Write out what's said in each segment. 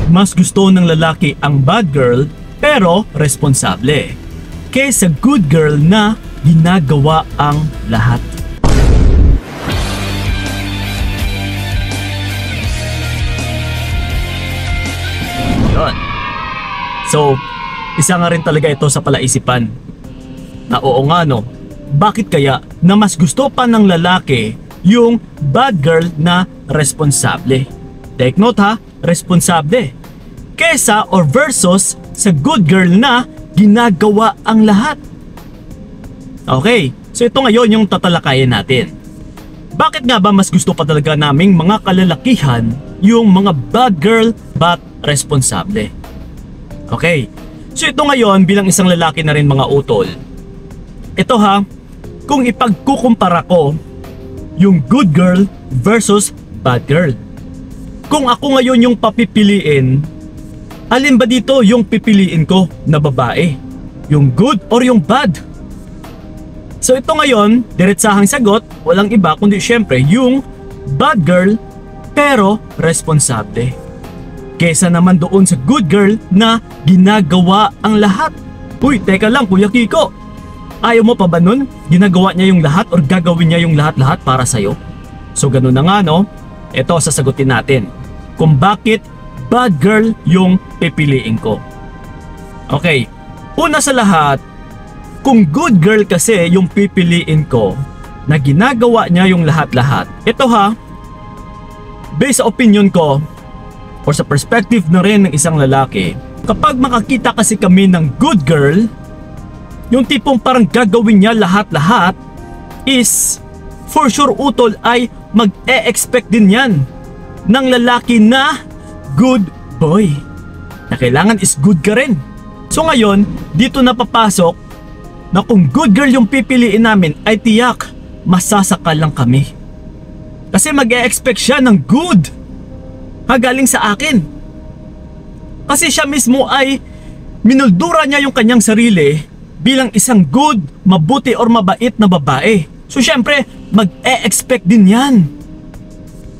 mas gusto ng lalaki ang bad girl pero responsable kaysa good girl na ginagawa ang lahat. Yun. So, isa nga rin talaga ito sa palaisipan na oo nga no, bakit kaya na mas gusto pa ng lalaki yung bad girl na responsable? Take note ha, responsable kesa or versus sa good girl na ginagawa ang lahat. Okay, so ito ngayon yung tatalakayin natin. Bakit nga ba mas gusto pa talaga naming mga kalalakihan yung mga bad girl but responsable? Okay, so ito ngayon bilang isang lalaki na rin mga utol. Ito ha, kung ipagkukumpara ko yung good girl versus bad girl. Kung ako ngayon yung papipiliin, alin ba dito yung pipiliin ko na babae? Yung good or yung bad? So ito ngayon, diretsahang sagot, walang iba kundi syempre yung bad girl pero responsable. Kesa naman doon sa good girl na ginagawa ang lahat. Uy, teka lang Kuya Kiko. Ayaw mo pa ba nun? Ginagawa niya yung lahat or gagawin niya yung lahat-lahat para sa'yo? So ganun na nga no, ito sasagutin natin kung bakit bad girl yung pipiliin ko. Okay, una sa lahat, kung good girl kasi yung pipiliin ko na ginagawa niya yung lahat-lahat, ito ha, based sa opinion ko or sa perspective na rin ng isang lalaki, kapag makakita kasi kami ng good girl, yung tipong parang gagawin niya lahat-lahat, is for sure utol ay mag-e-expect din yan ng lalaki na good boy, na kailangan is good ka rin. So ngayon, dito na papasok na kung good girl yung pipiliin namin ay tiyak masasakal lang kami. Kasi mag-e-expect siya ng good galing sa akin. Kasi siya mismo ay minuldura niya yung kanyang sarili bilang isang good, mabuti or mabait na babae. So syempre, mag-e-expect din yan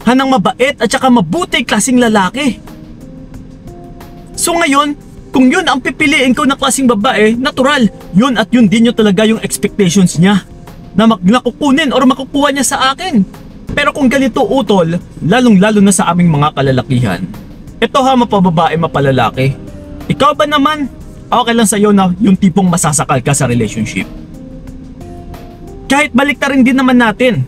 ng mabait at saka mabuti klaseng lalaki. So ngayon, kung yun ang pipiliin ko na klaseng babae, natural, yun at yun din yung talaga yung expectations niya na nakukunin or makukuha niya sa akin. Pero kung ganito utol, lalong-lalo na sa aming mga kalalakihan, ito ha, mapababae, mapalalaki, ikaw ba naman, okay lang sa'yo na yung tipong masasakal ka sa relationship? Kahit baliktarin din naman natin,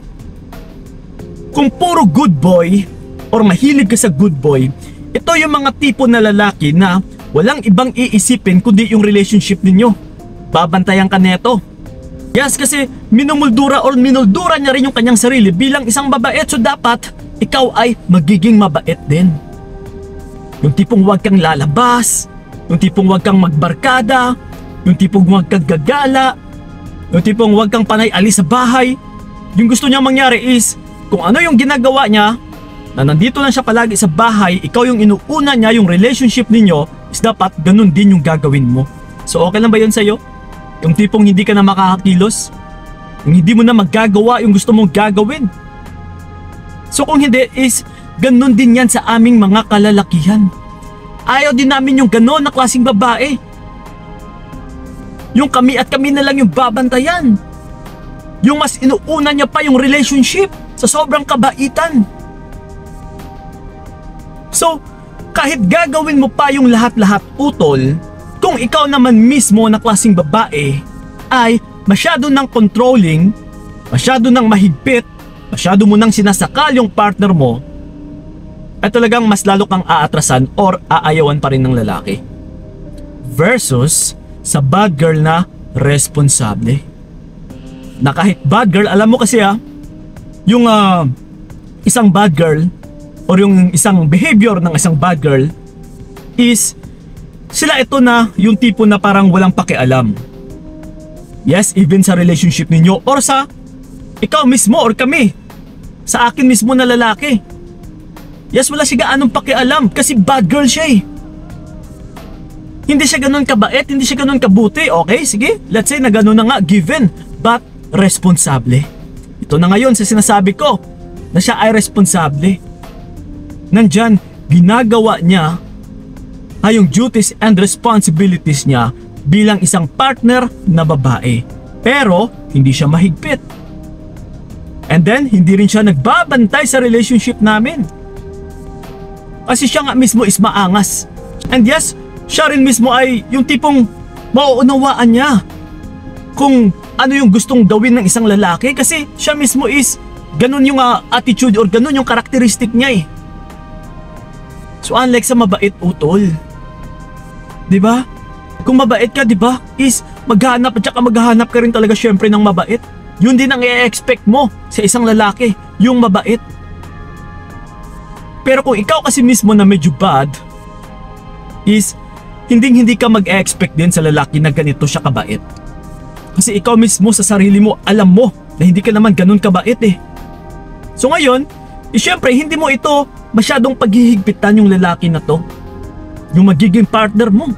kung puro good boy or mahilig ka sa good boy, ito yung mga tipo na lalaki na walang ibang iisipin kundi yung relationship ninyo. Babantayan ka neto. Yes, kasi minumuldura or minuldura niya rin yung kanyang sarili bilang isang mabait. So dapat ikaw ay magiging mabait din. Yung tipong huwag kang lalabas, yung tipong huwag kang magbarkada, yung tipong huwag kang gagala, yung tipong huwag kang panay alis sa bahay. Yung gusto niya mangyari is kung ano yung ginagawa niya, na nandito lang siya palagi sa bahay, ikaw yung inuuna niya, yung relationship ninyo is dapat ganun din yung gagawin mo. So okay lang ba yun sa'yo? Yung tipong hindi ka na makakakilos, yung hindi mo na magagawa yung gusto mong gagawin. So kung hindi is ganun din yan sa aming mga kalalakihan. Ayaw din namin yung ganon na klaseng babae. Yung kami at kami na lang yung babantayan. Yung mas inuuna niya pa yung relationship sa sobrang kabaitan. So, kahit gagawin mo pa yung lahat-lahat utol, kung ikaw naman mismo na klaseng babae ay masyado ng controlling, masyado ng mahigpit, masyado mo nang sinasakal yung partner mo, ay talagang mas lalo kang aatrasan or aayawan pa rin ng lalaki. Versus sa bad girl na responsable. Na kahit bad girl, alam mo kasi yung isang bad girl or yung isang behavior ng isang bad girl is sila ito na yung tipo na parang walang pakialam. Yes, even sa relationship ninyo or sa ikaw mismo or kami, sa akin mismo na lalaki. Yes, wala siya anong pakialam kasi bad girl siya eh. Hindi siya ganun kabait, hindi siya ganun kabuti. Okay, sige, let's say na ganun na nga, given, but responsable. Ito na ngayon sa sinasabi ko na siya ay responsable. Nandyan, ginagawa niya ay yung duties and responsibilities niya bilang isang partner na babae. Pero hindi siya mahigpit. And then hindi rin siya nagbabantay sa relationship namin. Kasi siya nga mismo is maangas. And yes, siya rin mismo ay yung tipong mauunawaan niya kung ano yung gustong gawin ng isang lalaki, kasi siya mismo is ganun yung attitude or ganun yung karakteristik niya eh. So unlike sa mabait, utol, 'di ba? Kung mabait ka, 'di ba, is maghahanap at saka maghahanap ka rin talaga syempre ng mabait. Yun din ang i-expect mo sa isang lalaki, yung mabait. Pero kung ikaw kasi mismo na medyo bad, is hindi ka mag-expect din sa lalaki na ganito siya kabait. Kasi ikaw mismo sa sarili mo, alam mo na hindi ka naman ganun kabait eh. So ngayon, syempre hindi mo ito masyadong paghihigpitan yung lalaki na to, yung magiging partner mo.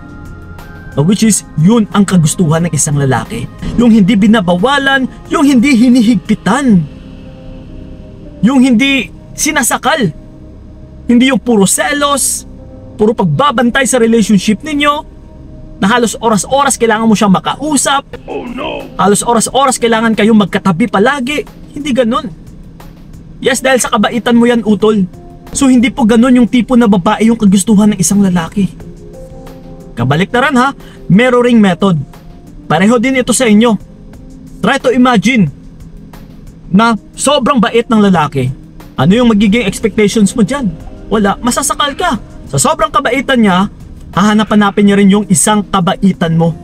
Which is, yun ang kagustuhan ng isang lalaki. Yung hindi binabawalan, yung hindi hinihigpitan, yung hindi sinasakal, hindi yung puro selos, puro pagbabantay sa relationship ninyo, na halos oras-oras kailangan mo siyang makausap. Oh no! Halos oras-oras kailangan kayong magkatabi palagi. Hindi ganun. Yes, dahil sa kabaitan mo yan, utol. So hindi po ganun yung tipo na babae yung kagustuhan ng isang lalaki. Kabaliktaran ha, mirroring method. Pareho din ito sa inyo. Try to imagine na sobrang bait ng lalaki. Ano yung magiging expectations mo dyan? Wala, masasakal ka. Sa sobrang kabaitan niya, hahanap-hanapin niya rin yung isang kabaitan mo.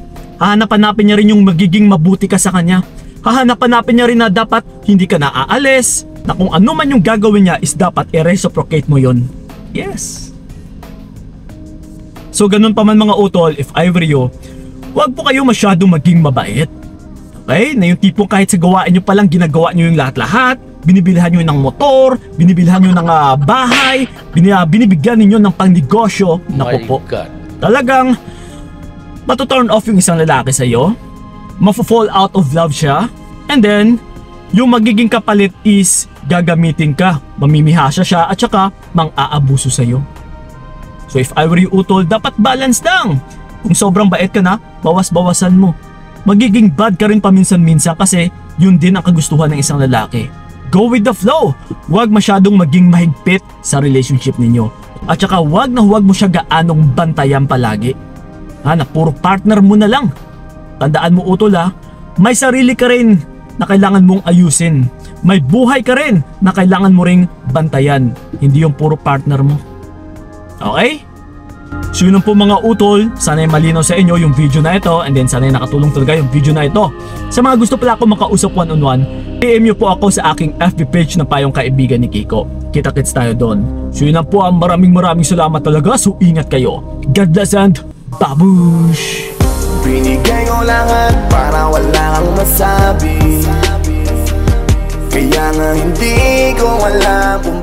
Hahanap-hanapin niya rin yung magiging mabuti ka sa kanya. Hahanap-hanapin niya rin na dapat hindi ka naaalis, na kung ano man yung gagawin niya is dapat i-reciprocate mo yon. Yes. So ganun pa man mga utol, if I were you, huwag po kayo masyadong maging mabait. Okay? Na yung tipong kahit sa gawain nyo palang ginagawa nyo yung lahat-lahat, binibilhan nyo ng motor, binibilhan nyo ng bahay, binibigyan ninyo ng pangnegosyo. Naku po, talagang matuturn off yung isang lalaki sa'yo, mafo-fall out of love siya, and then yung magiging kapalit is gagamitin ka, mamimihasa siya at saka mang-aabuso sa'yo. So if I were you, utol, dapat balance lang. Kung sobrang bait ka na, bawas-bawasan mo. Magiging bad ka rin paminsan-minsan kasi yun din ang kagustuhan ng isang lalaki. Go with the flow. Huwag masyadong maging mahigpit sa relationship ninyo. At saka huwag mo siya gaanong bantayan palagi. Na puro partner mo na lang. Tandaan mo, utol may sarili ka rin na kailangan mong ayusin. May buhay ka rin na kailangan mo ring bantayan. Hindi yung puro partner mo. Okay? So yun po mga utol, sana'y malinaw sa inyo yung video na ito, and then sana'y nakatulong talaga yung video na ito. Sa mga gusto pala ako makausap one-on-one, PM nyo po ako sa aking FB page na Payong Kaibigan ni Kiko. Kita-kits tayo doon. So yun po, maraming salamat talaga. So ingat kayo. God bless and babush! Binigay ko lahat para wala kang masabi. Kaya nga hindi ko alam kung